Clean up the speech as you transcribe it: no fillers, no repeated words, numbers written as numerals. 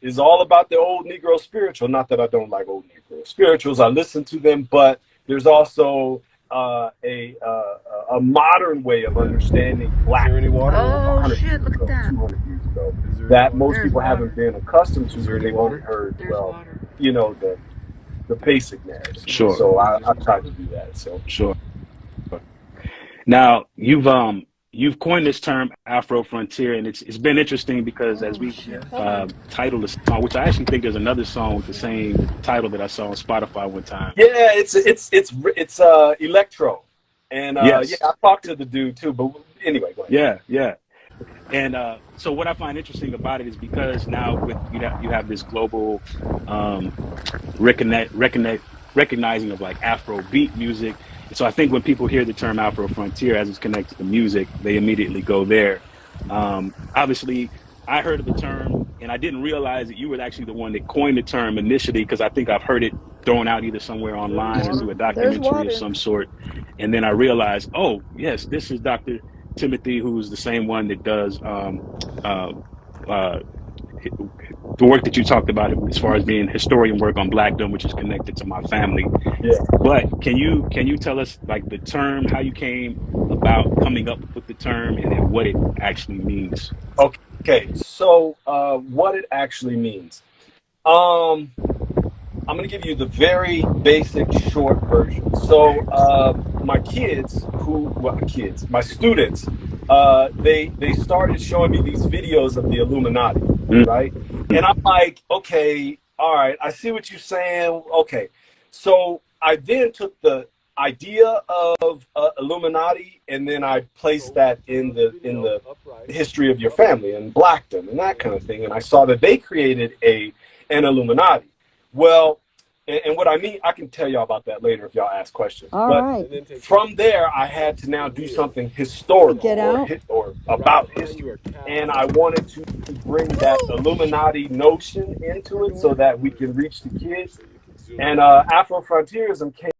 is all about the old Negro spiritual. Not that I don't like old Negro spirituals. I listen to them, but there's also a modern way of understanding Black. Is there any water? Oh shit! Look at that. 200 years ago, that most people haven't been accustomed to. They've only heard, well, you know, the basic narrative. Sure. So I tried to do that. So Sure. Now you've coined this term Afro Frontier, and it's been interesting because as we titled the song, which I actually think there's another song with the same title that I saw on Spotify one time. yeah, it's electro, and Yes. yeah, I talked to the dude too. But anyway, go ahead. Yeah. And so what I find interesting about it is because now with you have this global recognizing of like Afro beat music. So I think when people hear the term Afro Frontier as it's connected to music, they immediately go there. Obviously, I heard of the term, and I didn't realize that you were actually the one that coined the term initially, because I think I've heard it thrown out either somewhere online or through a documentary of some sort. And then I realized, oh, yes, this is Dr. Timothy, who's the same one that does the work that you talked about as far as being historian work on Blackdom, which is connected to my family. Yeah. But can you tell us like the term, how you came about coming up with the term, and then what it actually means? Okay. So what it actually means. I'm going to give you the very basic short version. So my students, they started showing me these videos of the Illuminati, right? And I'm like, okay, all right, I see what you're saying. Okay. So I then took the idea of Illuminati, and then I placed that in the history of your family and Blackdom and that kind of thing. And I saw that they created an Illuminati. Well, and what I mean, I can tell y'all about that later if y'all ask questions. But from there, I had to now do something historical or about history. And I wanted to bring that Illuminati notion into it so that we can reach the kids. And Afro Frontierism came